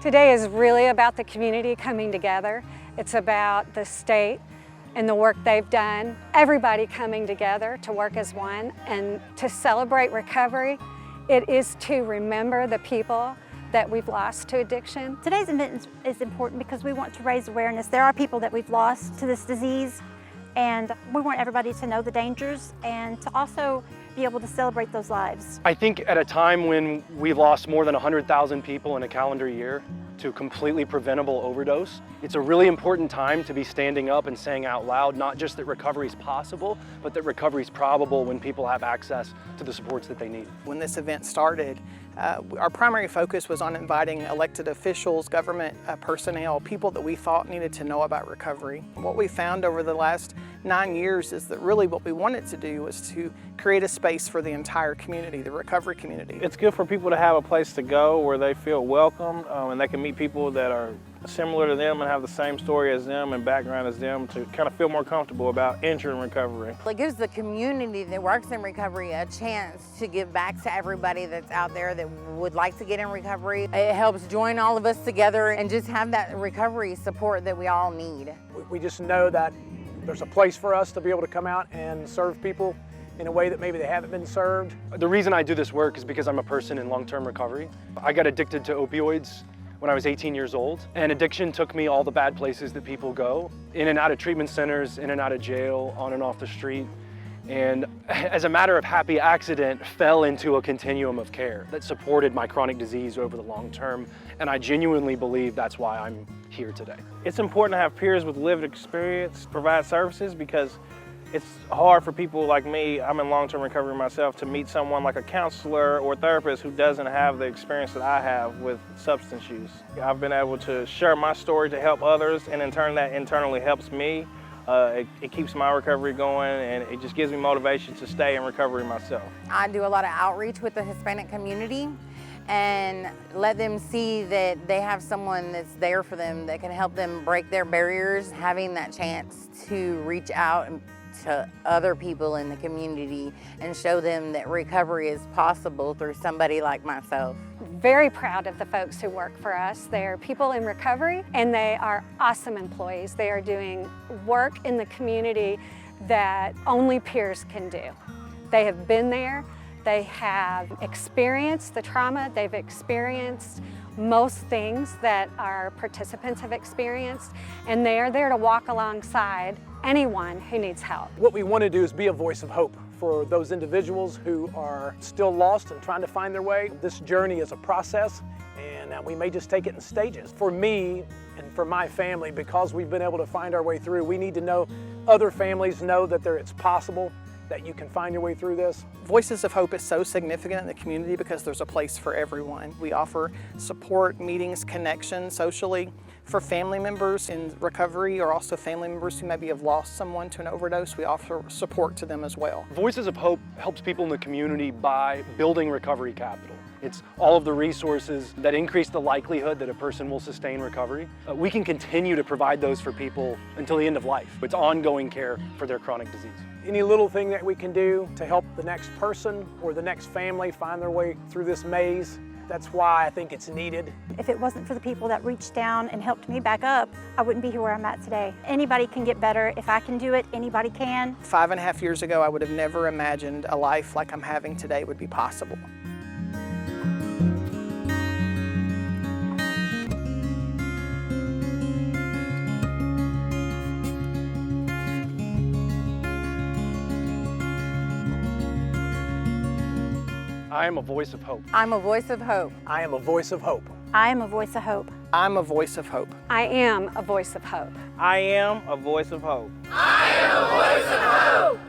Today is really about the community coming together. It's about the state and the work they've done, everybody coming together to work as one and to celebrate recovery. It is to remember the people that we've lost to addiction. Today's event is important because we want to raise awareness. There are people that we've lost to this disease, and we want everybody to know the dangers and to also be able to celebrate those lives. I think at a time when we've lost more than 100,000 people in a calendar year to completely preventable overdose, it's a really important time to be standing up and saying out loud, not just that recovery is possible, but that recovery is probable when people have access to the supports that they need. When this event started, our primary focus was on inviting elected officials, government personnel, people that we thought needed to know about recovery. What we found over the last 9 years is that really what we wanted to do was to create a space for the entire community, the recovery community. It's good for people to have a place to go where they feel welcome and they can meet people that are similar to them and have the same story as them and background as them to kind of feel more comfortable about entering recovery. It gives the community that works in recovery a chance to give back to everybody that's out there that would like to get in recovery. It helps join all of us together and just have that recovery support that we all need. We just know that there's a place for us to be able to come out and serve people in a way that maybe they haven't been served. The reason I do this work is because I'm a person in long-term recovery. I got addicted to opioids when I was 18 years old, and addiction took me all the bad places that people go, in and out of treatment centers, in and out of jail, on and off the street, and as a matter of happy accident, fell into a continuum of care that supported my chronic disease over the long term, and I genuinely believe that's why I'm here today. It's important to have peers with lived experience provide services because it's hard for people like me, I'm in long-term recovery myself, to meet someone like a counselor or therapist who doesn't have the experience that I have with substance use. I've been able to share my story to help others, and in turn that internally helps me. It keeps my recovery going, and it just gives me motivation to stay in recovery myself. I do a lot of outreach with the Hispanic community and let them see that they have someone that's there for them that can help them break their barriers. Having that chance to reach out to other people in the community and show them that recovery is possible through somebody like myself. Very proud of the folks who work for us. They are people in recovery and they are awesome employees. They are doing work in the community that only peers can do. They have been there, they have experienced the trauma, they've experienced most things that our participants have experienced, and they are there to walk alongside anyone who needs help. What we want to do is be a voice of hope for those individuals who are still lost and trying to find their way. This journey is a process, and we may just take it in stages. For me and for my family, because we've been able to find our way through, we need to know other families know that it's possible, that you can find your way through this. Voices of Hope is so significant in the community because there's a place for everyone. We offer support, meetings, connection socially for family members in recovery or also family members who maybe have lost someone to an overdose. We offer support to them as well. Voices of Hope helps people in the community by building recovery capital. It's all of the resources that increase the likelihood that a person will sustain recovery. We can continue to provide those for people until the end of life. It's ongoing care for their chronic disease. Any little thing that we can do to help the next person or the next family find their way through this maze, that's why I think it's needed. If it wasn't for the people that reached down and helped me back up, I wouldn't be here where I'm at today. Anybody can get better. If I can do it, anybody can. 5.5 years ago, I would have never imagined a life like I'm having today would be possible. I am a voice of hope. I'm a voice of hope. I am a voice of hope. I am a voice of hope. I'm a voice of hope. I am a voice of hope. I am a voice of hope. I am a voice of hope.